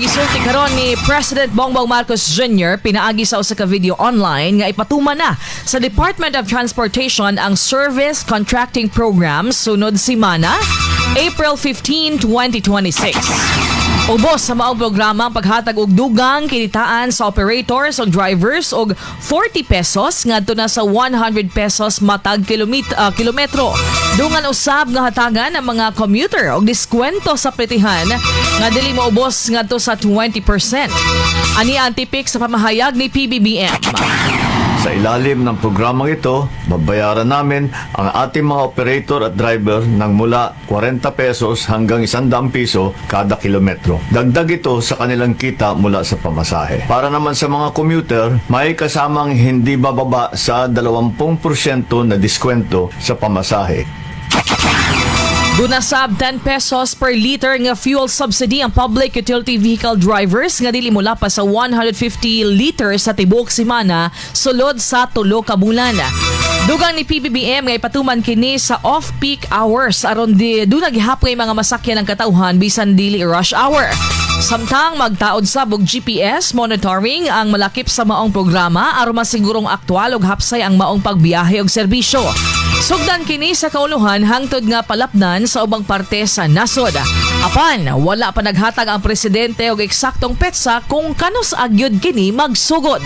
Gisulti karon ni President Bongbong Marcos Jr. pinaagi sa usa ka video online nga ipatuman na sa Department of Transportation ang Service Contracting Program sunod semana, April 15, 2026. Ubos sa maong programa ang paghatag og dugang kinitaan sa operators o drivers og 40 pesos ngadto na sa 100 pesos matag kilometro. Dungan usab nga hatagan ang mga commuter og diskwento sa pretihan nga dili moubos ngadto sa 20%. Ani ang tipik sa pamahayag ni PBBM. Sa ilalim ng programang ito, babayaran namin ang ating mga operator at driver ng mula 40 pesos hanggang 100 piso kada kilometro. Dagdag ito sa kanilang kita mula sa pamasahe. Para naman sa mga commuter, may kasamang hindi bababa sa 20% na diskwento sa pamasahe. Dunasab 10 pesos per liter nga fuel subsidy ang public utility vehicle drivers nga dili mula pa sa 150 liters sa tibuok semana sulod sa 3 ka bulan. Dugang ni PBBM nga ipatuman kini sa off-peak hours aron di naghihapon mga masakyan ng katawhan bisan dili rush hour. Samtang magtaod sab og GPS monitoring ang malakip sa maong programa aron masigurong aktwal ug hapsay ang maong pagbiyahe og serbisyo. Sugdan kini sa kauluhan hangtod nga palapdan sa ubang parte sa nasod. Apan, wala pa naghatag ang presidente og eksaktong petsa kung kanos agyod kini magsugod.